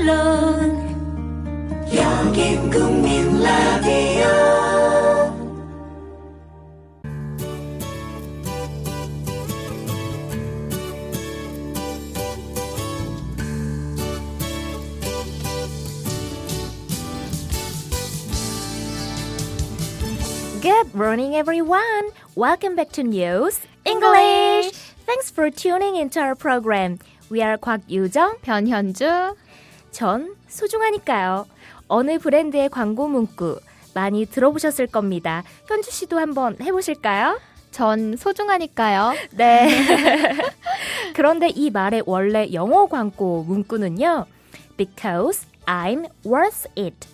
물론 여긴 국민 라디오. Good morning, everyone. Welcome back to News English. Thanks for tuning into our program. We are 곽유정, 변현주. 전 소중하니까요. 어느 브랜드의 광고 문구 많이 들어보셨을 겁니다. 현주 씨도 한번 해보실까요? 전 소중하니까요. 네. 그런데 이 말의 원래 영어 광고 문구는요. Because I'm worth it.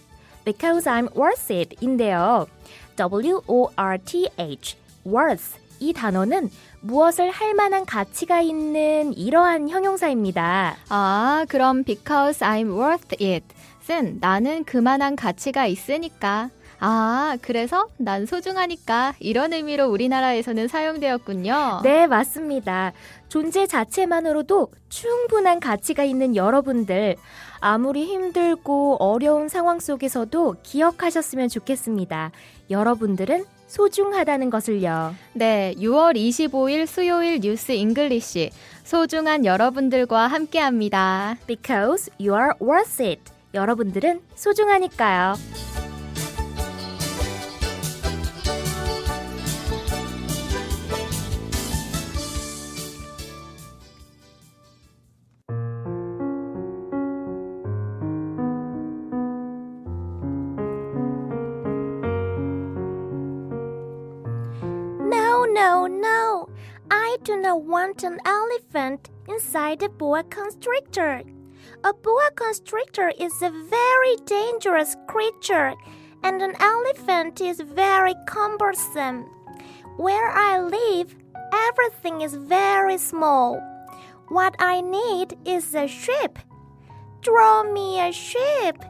Because I'm worth it 인데요. W-O-R-T-H, worth. 이 단어는 무엇을 할 만한 가치가 있는 이러한 형용사입니다. 아, 그럼 because I'm worth it은 나는 그만한 가치가 있으니까. 아, 그래서 난 소중하니까 이런 의미로 우리나라에서는 사용되었군요. 네, 맞습니다. 존재 자체만으로도 충분한 가치가 있는 여러분들, 아무리 힘들고 어려운 상황 속에서도 기억하셨으면 좋겠습니다. 여러분들은 소중하다는 것을요. 네, 6월 25일 수요일 뉴스 잉글리시 소중한 여러분들과 함께합니다. Because you are worth it. 여러분들은 소중하니까요. No, no. I do not want an elephant inside a boa constrictor. A boa constrictor is a very dangerous creature, and an elephant is very cumbersome. Where I live, everything is very small. What I need is a ship. Draw me a ship.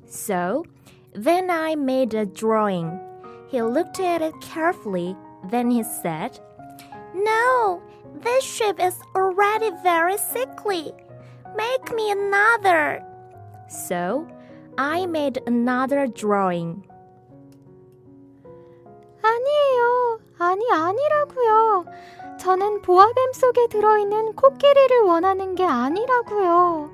So, then I made a drawing. He looked at it carefully. Then he said, No, this ship is already very sickly. Make me another. So, I made another drawing. 아니에요. 아니라고요. 저는 보아뱀 속에 들어있는 코끼리를 원하는 게 아니라고요.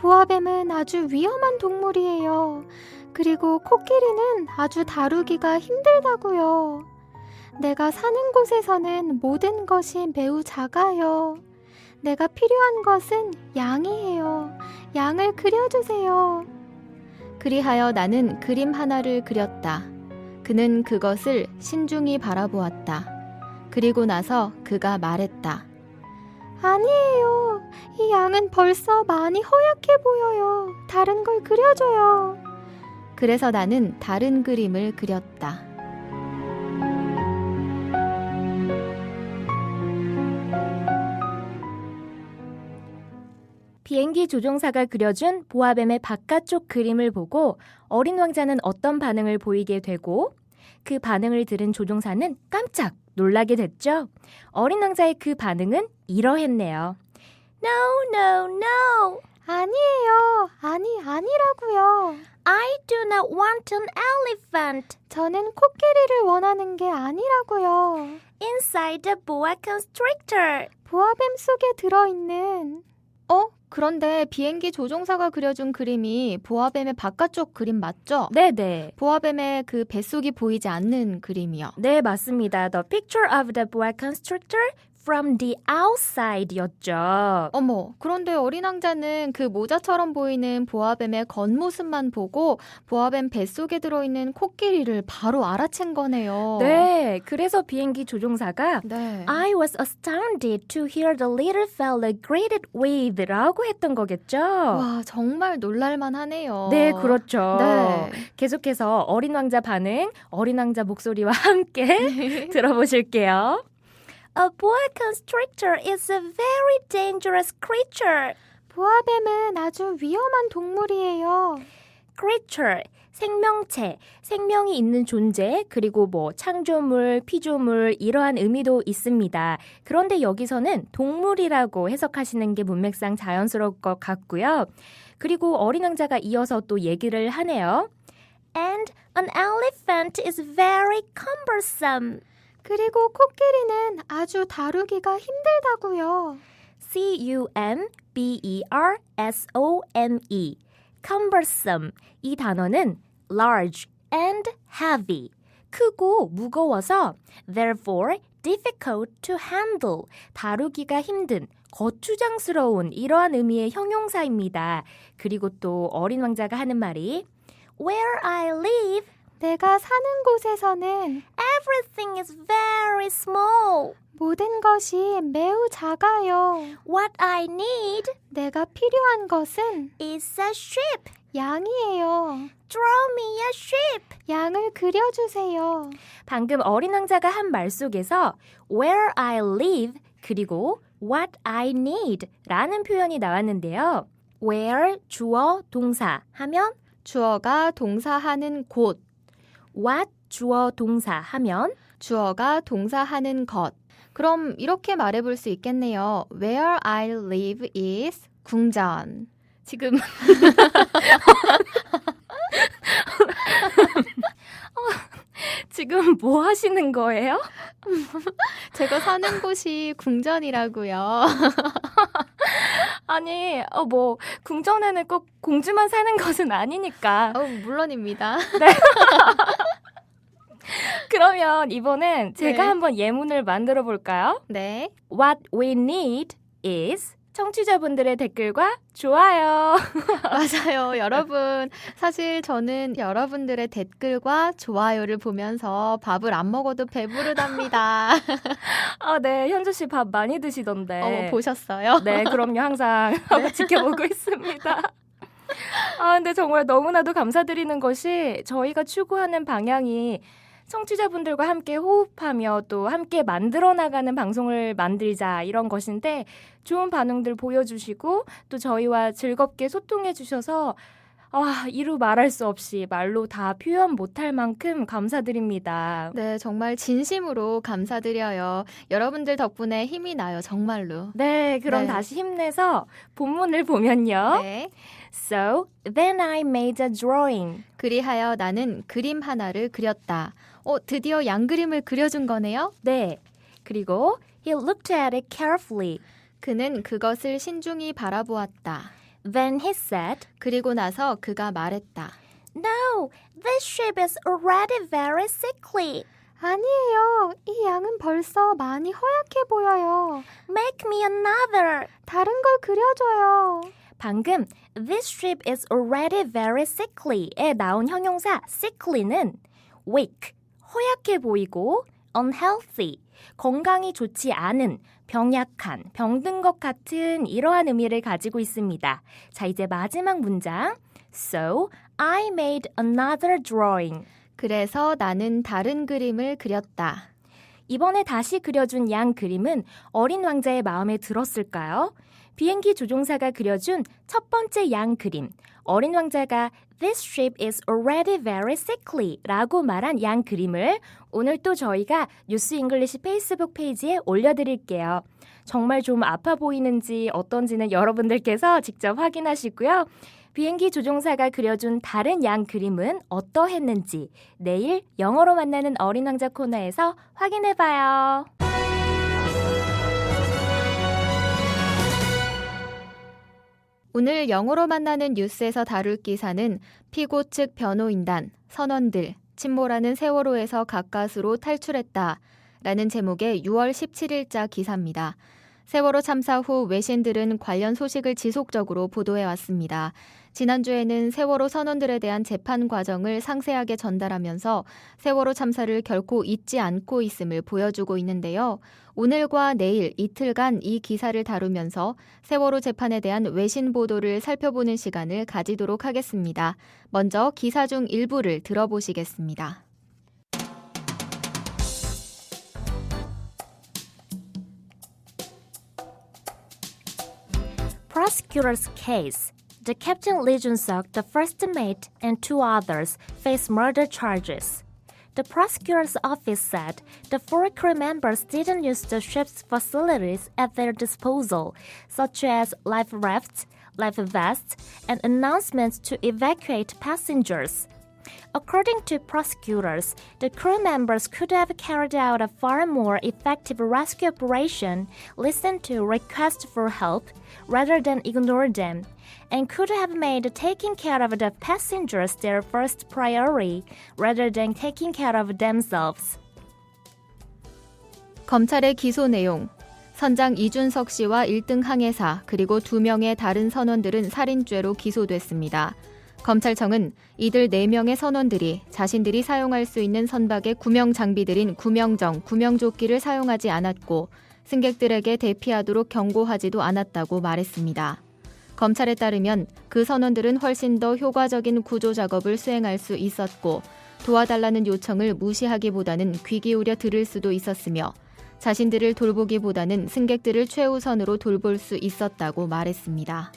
보아뱀은 아주 위험한 동물이에요. 그리고 코끼리는 아주 다루기가 힘들다고요. 내가 사는 곳에서는 모든 것이 매우 작아요. 내가 필요한 것은 양이에요. 양을 그려주세요. 그리하여 나는 그림 하나를 그렸다. 그는 그것을 신중히 바라보았다. 그리고 나서 그가 말했다. 아니에요. 이 양은 벌써 많이 허약해 보여요. 다른 걸 그려줘요. 그래서 나는 다른 그림을 그렸다. 비행기 조종사가 그려준 보아뱀의 바깥쪽 그림을 보고 어린 왕자는 어떤 반응을 보이게 되고 그 반응을 들은 조종사는 깜짝 놀라게 됐죠. 어린 왕자의 그 반응은 이러했네요. No, no, no. 아니에요. 아니라고요. I do not want an elephant. 저는 코끼리를 원하는 게 아니라고요. Inside a boa constrictor. 보아뱀 속에 들어있는 그런데 비행기 조종사가 그려준 그림이 보아뱀의 바깥쪽 그림 맞죠? 네네. 보아뱀의 그 뱃속이 보이지 않는 그림이요. 네, 맞습니다. The picture of the boa constrictor from the outside였죠. 어머, 그런데 어린 왕자는 그 모자처럼 보이는 보아뱀의 겉모습만 보고 보아뱀 뱃속에 들어있는 코끼리를 바로 알아챈 거네요. 네, 그래서 비행기 조종사가 네. I was astounded to hear the little fellow greeted with 라고 했던 거겠죠? 와, 정말 놀랄만 하네요. 네, 그렇죠. 네. 계속해서 어린 왕자 반응, 어린 왕자 목소리와 함께 들어보실게요. A boa constrictor is a very dangerous creature. 보아뱀은 아주 위험한 동물이에요. creature, 생명체, 생명이 있는 존재, 그리고 뭐 창조물, 피조물 이러한 의미도 있습니다. 그런데 여기서는 동물이라고 해석하시는 게 문맥상 자연스러울 것 같고요. 그리고 어린 왕자가 이어서 또 얘기를 하네요. And an elephant is very cumbersome. 그리고 코끼리는 아주 다루기가 힘들다고요. C-U-M-B-E-R-S-O-M-E cumbersome 이 단어는 large and heavy 크고 무거워서 therefore difficult to handle 다루기가 힘든 거추장스러운 이러한 의미의 형용사입니다. 그리고 또 어린 왕자가 하는 말이 Where I live 내가 사는 곳에서는 everything is very small. 모든 것이 매우 작아요. What I need 내가 필요한 것은 is a sheep. 양이에요. Draw me a sheep. 양을 그려주세요. 방금 어린 왕자가 한 말 속에서 where I live 그리고 what I need 라는 표현이 나왔는데요. where 주어 동사 하면 주어가 동사하는 곳, what 주어 동사 하면 주어가 동사하는 것. 그럼 이렇게 말해볼 수 있겠네요. Where I live is 궁전. 지금 지금 뭐 하시는 거예요? 제가 사는 곳이 궁전이라고요. 아니, 뭐 궁전에는 꼭 공주만 사는 것은 아니니까. 물론입니다. 그러면 이번엔 제가 네. 한번 예문을 만들어 볼까요? 네. What we need is 청취자분들의 댓글과 좋아요. 맞아요. 여러분, 사실 저는 여러분들의 댓글과 좋아요를 보면서 밥을 안 먹어도 배부르답니다. 네, 현주 씨 밥 많이 드시던데. 보셨어요? 네, 그럼요. 항상 지켜보고 있습니다. 근데 정말 너무나도 감사드리는 것이 저희가 추구하는 방향이 청취자분들과 함께 호흡하며 또 함께 만들어 나가는 방송을 만들자 이런 것인데 좋은 반응들 보여주시고 또 저희와 즐겁게 소통해 주셔서 이루 말할 수 없이 말로 다 표현 못할 만큼 감사드립니다. 네, 정말 진심으로 감사드려요. 여러분들 덕분에 힘이 나요, 정말로. 네, 그럼 네. 다시 힘내서 본문을 보면요. 네. So, then I made a drawing. 그리하여 나는 그림 하나를 그렸다. 드디어 양그림을 그려준 거네요? 네. 그리고 he looked at it carefully. 그는 그것을 신중히 바라보았다. Then he said, 그리고 나서 그가 말했다. No, this sheep is already very sickly. 아니에요. 이 양은 벌써 많이 허약해 보여요. Make me another. 다른 걸 그려줘요. 방금 this sheep is already very sickly에 나온 형용사 sickly는 weak, 허약해 보이고 unhealthy, 건강이 좋지 않은, 병약한, 병든 것 같은 이러한 의미를 가지고 있습니다. 자, 이제 마지막 문장. So, I made another drawing. 그래서 나는 다른 그림을 그렸다. 이번에 다시 그려준 양 그림은 어린 왕자의 마음에 들었을까요? 비행기 조종사가 그려준 첫 번째 양 그림, 어린 왕자가 This ship is already very sickly 라고 말한 양 그림을 오늘 또 저희가 뉴스 잉글리시 페이스북 페이지에 올려드릴게요. 정말 좀 아파 보이는지 어떤지는 여러분들께서 직접 확인하시고요. 비행기 조종사가 그려준 다른 양 그림은 어떠했는지 내일 영어로 만나는 어린 왕자 코너에서 확인해봐요. 오늘 영어로 만나는 뉴스에서 다룰 기사는 피고 측 변호인단, 선원들, 침몰하는 세월호에서 가까스로 탈출했다 라는 제목의 6월 17일자 기사입니다. 세월호 참사 후 외신들은 관련 소식을 지속적으로 보도해왔습니다. 지난주에는 세월호 선원들에 대한 재판 과정을 상세하게 전달하면서 세월호 참사를 결코 잊지 않고 있음을 보여주고 있는데요. 오늘과 내일 이틀간 이 기사를 다루면서 세월호 재판에 대한 외신 보도를 살펴보는 시간을 가지도록 하겠습니다. 먼저 기사 중 일부를 들어보시겠습니다. Prosecutor's case. The Captain Lee Jun-suk, the first mate, and 2 others face murder charges. The prosecutor's office said the 4 crew members didn't use the ship's facilities at their disposal, such as life rafts, life vests, and announcements to evacuate passengers. According to prosecutors, the crew members could have carried out a far more effective rescue operation, listened to requests for help rather than ignore them, and could have made taking care of the passengers their first priority rather than taking care of themselves. 검찰의 기소 내용. 선장 이준석 씨와 1등 항해사 그리고 2명의 다른 선원들은 살인죄로 기소됐습니다. 검찰청은 이들 4명의 선원들이 자신들이 사용할 수 있는 선박의 구명 장비들인 구명정, 구명조끼를 사용하지 않았고 승객들에게 대피하도록 경고하지도 않았다고 말했습니다. 검찰에 따르면 그 선원들은 훨씬 더 효과적인 구조 작업을 수행할 수 있었고 도와달라는 요청을 무시하기보다는 귀 기울여 들을 수도 있었으며 자신들을 돌보기보다는 승객들을 최우선으로 돌볼 수 있었다고 말했습니다.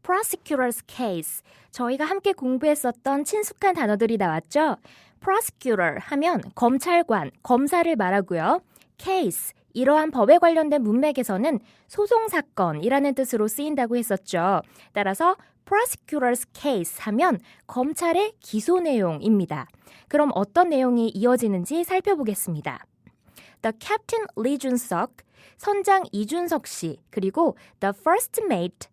Prosecutor's case. 저희가 함께 공부했었던 친숙한 단어들이 나왔죠? Prosecutor 하면 검찰관, 검사를 말하고요. Case, 이러한 법에 관련된 문맥에서는 소송사건이라는 뜻으로 쓰인다고 했었죠. 따라서 Prosecutor's case 하면 검찰의 기소 내용입니다. 그럼 어떤 내용이 이어지는지 살펴보겠습니다. The Captain Lee Jun-suk, 선장 이준석 씨, 그리고 The First Mate,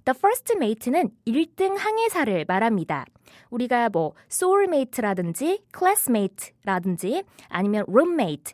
The first mate는 1등 항해사를 말합니다. 우리가 soulmate라든지 classmate라든지 아니면 roommate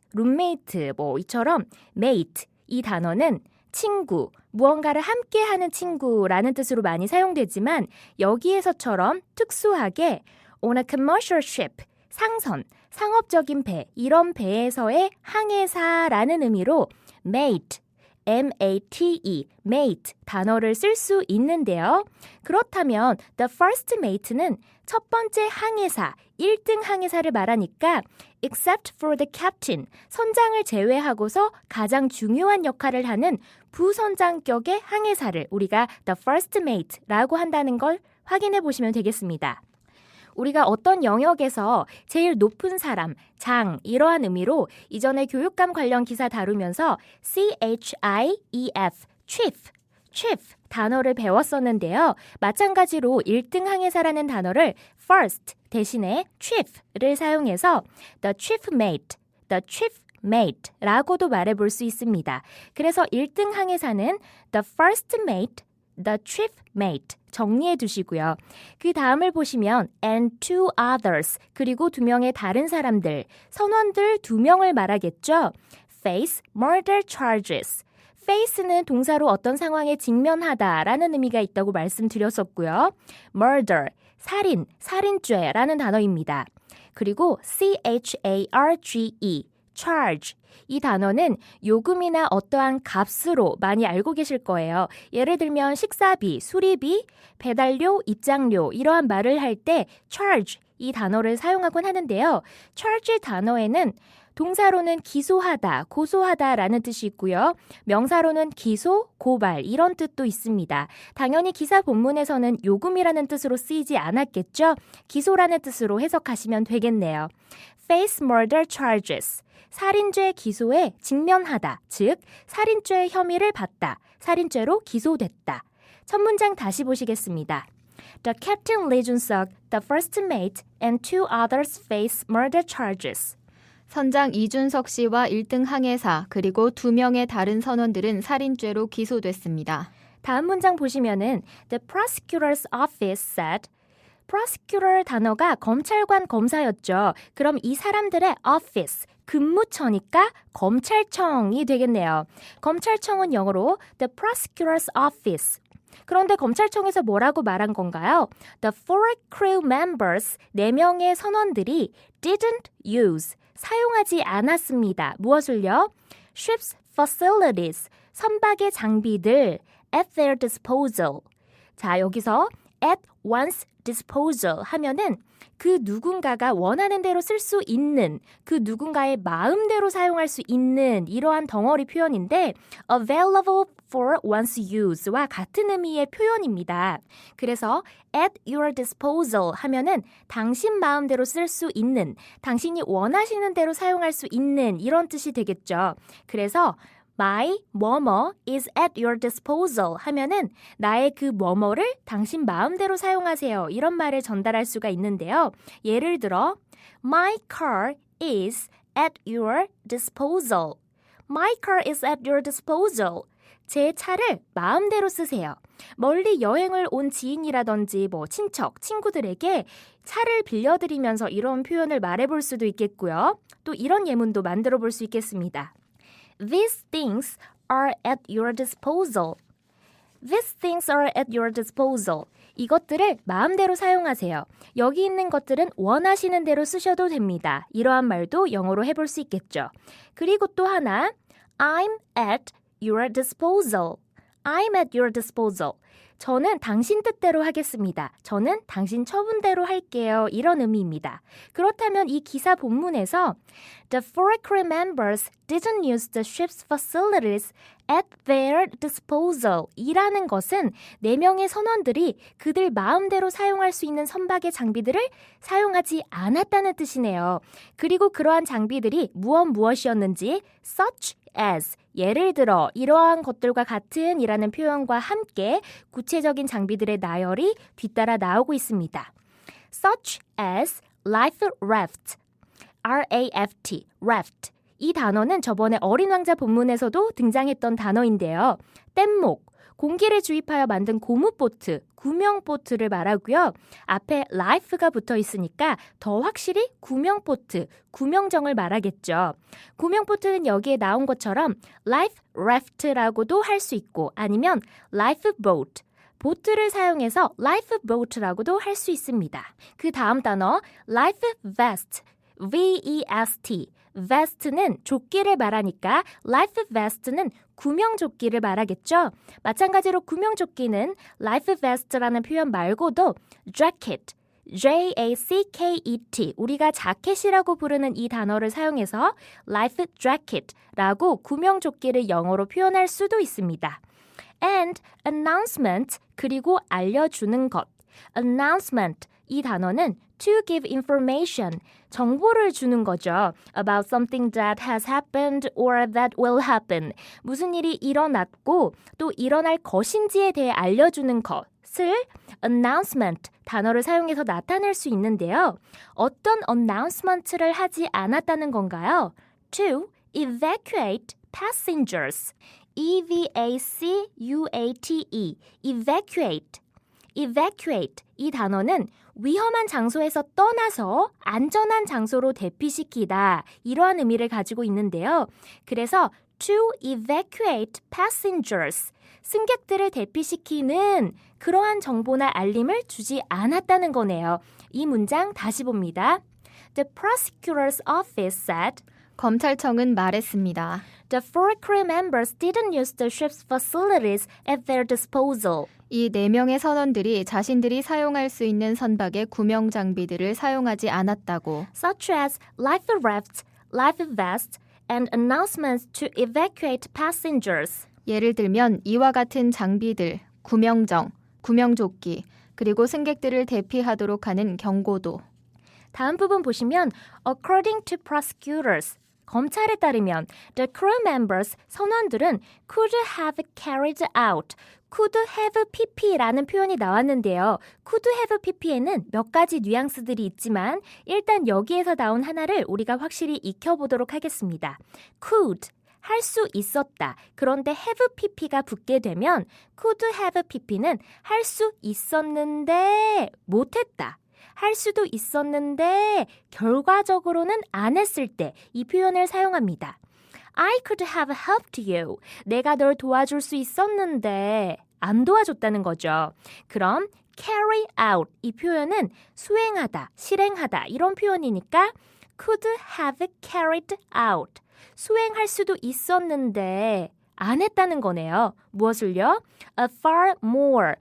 이처럼 mate, 이 단어는 친구, 무언가를 함께하는 친구라는 뜻으로 많이 사용되지만 여기에서처럼 특수하게 on a commercial ship, 상선, 상업적인 배, 이런 배에서의 항해사라는 의미로 mate, M-A-T-E, mate 단어를 쓸 수 있는데요. 그렇다면 the first mate는 첫 번째 항해사, 1등 항해사를 말하니까 except for the captain, 선장을 제외하고서 가장 중요한 역할을 하는 부선장격의 항해사를 우리가 the first mate라고 한다는 걸 확인해 보시면 되겠습니다. 우리가 어떤 영역에서 제일 높은 사람, 장 이러한 의미로 이전에 교육감 관련 기사 다루면서 CHIEF, chief 단어를 배웠었는데요. 마찬가지로 1등 항해사라는 단어를 first 대신에 chief를 사용해서 the chief mate라고도 말해볼 수 있습니다. 그래서 1등 항해사는 the first mate, the chief mate 정리해 두시고요. 그 다음을 보시면 and 2 others 그리고 2명의 다른 사람들, 선원들 2명을 말하겠죠. face murder charges. face는 동사로 어떤 상황에 직면하다라는 의미가 있다고 말씀드렸었고요. murder, 살인, 살인죄라는 단어입니다. 그리고 CHARGE, charge. 이 단어는 요금이나 어떠한 값으로 많이 알고 계실 거예요. 예를 들면 식사비, 수리비, 배달료, 입장료 이러한 말을 할 때 charge 이 단어를 사용하곤 하는데요. charge 단어에는 동사로는 기소하다, 고소하다라는 뜻이 있고요. 명사로는 기소, 고발 이런 뜻도 있습니다. 당연히 기사 본문에서는 요금이라는 뜻으로 쓰이지 않았겠죠? 기소라는 뜻으로 해석하시면 되겠네요. face murder charges. 살인죄 기소에 직면하다, 즉 살인죄 혐의를 받다, 살인죄로 기소됐다. 첫 문장 다시 보시겠습니다. The Captain Lee Jun-suk, the first mate, and 2 others face murder charges. 선장 이준석 씨와 1등 항해사 그리고 2명의 다른 선원들은 살인죄로 기소됐습니다. 다음 문장 보시면은 The prosecutor's office said prosecutor 단어가 검찰관 검사였죠. 그럼 이 사람들의 office, 근무처니까 검찰청이 되겠네요. 검찰청은 영어로 the prosecutor's office. 그런데 검찰청에서 뭐라고 말한 건가요? The 4 crew members, 4명의 선원들이 didn't use, 사용하지 않았습니다. 무엇을요? Ship's facilities, 선박의 장비들 at their disposal. 자, 여기서 at one's disposal 하면은 그 누군가가 원하는 대로 쓸 수 있는, 그 누군가의 마음대로 사용할 수 있는 이러한 덩어리 표현인데 available for one's use와 같은 의미의 표현입니다. 그래서 at your disposal 하면은 당신 마음대로 쓸 수 있는, 당신이 원하시는 대로 사용할 수 있는 이런 뜻이 되겠죠. 그래서 My 뭐뭐 is at your disposal 하면은 나의 그 뭐뭐를 당신 마음대로 사용하세요. 이런 말을 전달할 수가 있는데요. 예를 들어 My car is at your disposal. My car is at your disposal. 제 차를 마음대로 쓰세요. 멀리 여행을 온 지인이라든지 뭐 친척, 친구들에게 차를 빌려드리면서 이런 표현을 말해볼 수도 있겠고요. 또 이런 예문도 만들어 볼 수 있겠습니다. These things are at your disposal. These things are at your disposal. 이것들을 마음대로 사용하세요. 여기 있는 것들은 원하시는 대로 쓰셔도 됩니다. 이러한 말도 영어로 해볼 수 있겠죠. 그리고 또 하나, I'm at your disposal. I'm at your disposal. 저는 당신 뜻대로 하겠습니다. 저는 당신 처분대로 할게요. 이런 의미입니다. 그렇다면 이 기사 본문에서 The four crew members didn't use the ship's facilities at their disposal 이라는 것은 4명의 선원들이 그들 마음대로 사용할 수 있는 선박의 장비들을 사용하지 않았다는 뜻이네요. 그리고 그러한 장비들이 무엇이었는지 such as 예를 들어 이러한 것들과 같은 이라는 표현과 함께 구체적인 장비들의 나열이 뒤따라 나오고 있습니다. Such as life raft, R-A-F-T, raft. 이 단어는 저번에 어린 왕자 본문에서도 등장했던 단어인데요. 뗏목, 공기를 주입하여 만든 고무보트, 구명보트를 말하고요. 앞에 life가 붙어 있으니까 더 확실히 구명보트, 구명정을 말하겠죠. 구명보트는 여기에 나온 것처럼 life raft라고도 할 수 있고 아니면 life boat, 보트를 사용해서 life boat라고도 할 수 있습니다. 그 다음 단어 life vest, V-E-S-T, vest는 조끼를 말하니까 life vest는 구명조끼를 말하겠죠. 마찬가지로 구명조끼는 life vest라는 표현 말고도 jacket, J-A-C-K-E-T 우리가 자켓이라고 부르는 이 단어를 사용해서 life jacket라고 구명조끼를 영어로 표현할 수도 있습니다. And announcement 그리고 알려주는 것. announcement 이 단어는 to give information, 정보를 주는 거죠. About something that has happened or that will happen. 무슨 일이 일어났고 또 일어날 것인지에 대해 알려주는 것을 announcement 단어를 사용해서 나타낼 수 있는데요. 어떤 announcement를 하지 않았다는 건가요? To evacuate passengers. E-V-A-C-U-A-T-E. evacuate. evacuate 이 단어는 위험한 장소에서 떠나서 안전한 장소로 대피시키다 이러한 의미를 가지고 있는데요. 그래서 to evacuate passengers 승객들을 대피시키는 그러한 정보나 알림을 주지 않았다는 거네요. 이 문장 다시 봅니다. The prosecutor's office said 검찰청은 말했습니다. The four crew members didn't use the ship's facilities at their disposal. 이 4명의 선원들이 자신들이 사용할 수 있는 선박의 구명 장비들을 사용하지 않았다고. Such as life rafts, life vests, and announcements to evacuate passengers. 예를 들면 이와 같은 장비들, 구명정, 구명조끼, 그리고 승객들을 대피하도록 하는 경고도. 다음 부분 보시면 according to prosecutors 검찰에 따르면 the crew members 선원들은 could have carried out could have pp라는 표현이 나왔는데요. could have pp에는 몇 가지 뉘앙스들이 있지만 일단 여기에서 나온 하나를 우리가 확실히 익혀보도록 하겠습니다. could 할 수 있었다. 그런데 have pp가 붙게 되면 could have pp는 할 수 있었는데 못했다. 할 수도 있었는데 결과적으로는 안 했을 때 이 표현을 사용합니다. I could have helped you. 내가 널 도와줄 수 있었는데 안 도와줬다는 거죠. 그럼 carry out 이 표현은 수행하다, 실행하다 이런 표현이니까 could have carried out. 수행할 수도 있었는데 안 했다는 거네요. 무엇을요? A far more,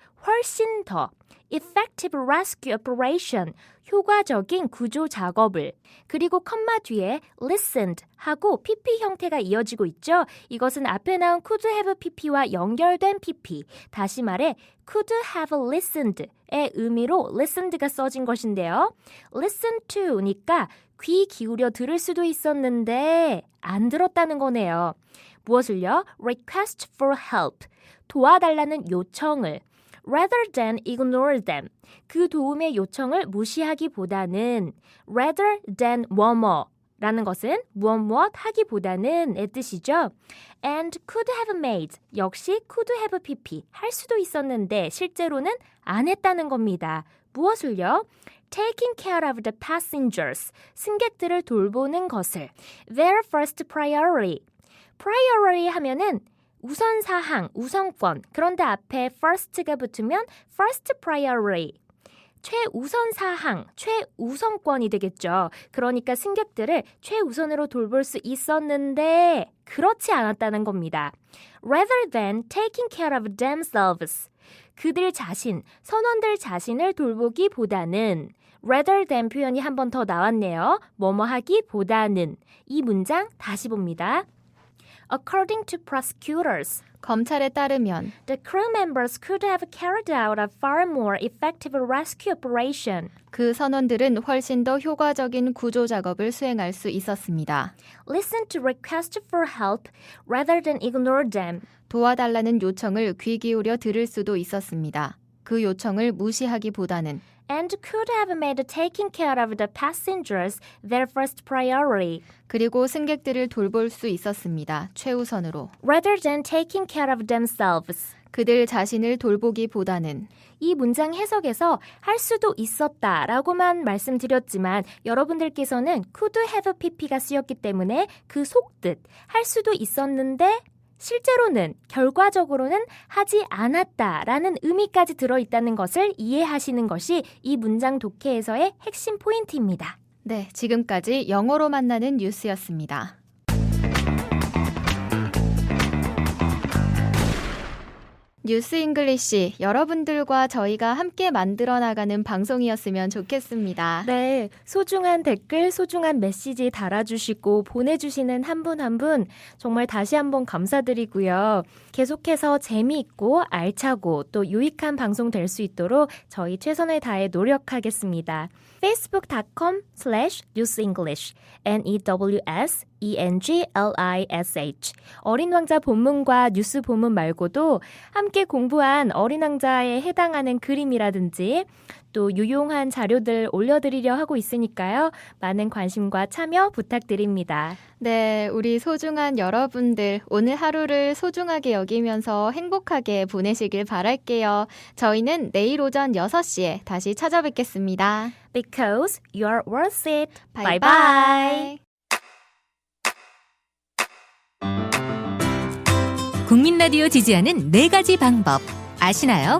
훨씬 더 effective rescue operation, 효과적인 구조 작업을. 그리고 컴마 뒤에 listened 하고 pp 형태가 이어지고 있죠. 이것은 앞에 나온 could have pp와 연결된 pp. 다시 말해 could have listened의 의미로 listened가 써진 것인데요. listen to니까 귀 기울여 들을 수도 있었는데 안 들었다는 거네요. 무엇을요? request for help, 도와달라는 요청을. rather than ignore them, 그 도움의 요청을 무시하기보다는 rather than 뭐뭐라는 것은 무엇 하기보다는 의 뜻이죠. and could have made, 역시 could have pp, 할 수도 있었는데 실제로는 안 했다는 겁니다. 무엇을요? taking care of the passengers, 승객들을 돌보는 것을. their first priority, priority 하면은 우선사항, 우선권. 그런데 앞에 first가 붙으면 first priority. 최우선사항, 최우선권이 되겠죠. 그러니까 승객들을 최우선으로 돌볼 수 있었는데 그렇지 않았다는 겁니다. Rather than taking care of themselves. 그들 자신, 선원들 자신을 돌보기보다는 rather than 표현이 한 번 더 나왔네요. 뭐뭐 하기보다는. 이 문장 다시 봅니다. According to prosecutors, 검찰에 따르면 the crew members could have carried out a far more effective rescue operation. 그 선원들은 훨씬 더 효과적인 구조 작업을 수행할 수 있었습니다. Listen to requests for help rather than ignore them. 도와달라는 요청을 귀 기울여 들을 수도 있었습니다. 그 요청을 무시하기보다는 And could have made taking care of the passengers their first priority. 그리고 승객들을 돌볼 수 있었습니다. 최우선으로. Rather than taking care of themselves. 그들 자신을 돌보기보다는. 이 문장 해석에서 할 수도 있었다라고만 말씀드렸지만 여러분들께서는 could have pp가 쓰였기 때문에 그 속뜻 할 수도 있었는데 실제로는 결과적으로는 하지 않았다라는 의미까지 들어있다는 것을 이해하시는 것이 이 문장 독해에서의 핵심 포인트입니다. 네, 지금까지 영어로 만나는 뉴스였습니다. 뉴스 잉글리시, 여러분들과 저희가 함께 만들어 나가는 방송이었으면 좋겠습니다. 네, 소중한 댓글, 소중한 메시지 달아주시고 보내주시는 한 분 한 분 정말 다시 한번 감사드리고요. 계속해서 재미있고 알차고 또 유익한 방송 될 수 있도록 저희 최선을 다해 노력하겠습니다. facebook.com/newsenglish NEWSENGLISH 어린 왕자 본문과 뉴스 본문 말고도 함께 공부한 어린 왕자에 해당하는 그림이라든지 또 유용한 자료들 올려드리려 하고 있으니까요. 많은 관심과 참여 부탁드립니다. 네, 우리 소중한 여러분들 오늘 하루를 소중하게 여기면서 행복하게 보내시길 바랄게요. 저희는 내일 오전 6시에 다시 찾아뵙겠습니다. Because you're worth it. 바이바이. Bye-bye. 국민 라디오 지지하는 4가지 방법 아시나요?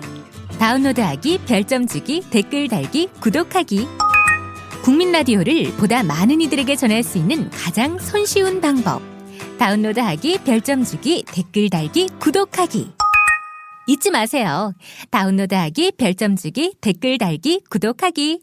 다운로드하기, 별점 주기, 댓글 달기, 구독하기. 국민 라디오를 보다 많은 이들에게 전할 수 있는 가장 손쉬운 방법. 다운로드하기, 별점 주기, 댓글 달기, 구독하기. 잊지 마세요. 다운로드하기, 별점 주기, 댓글 달기, 구독하기.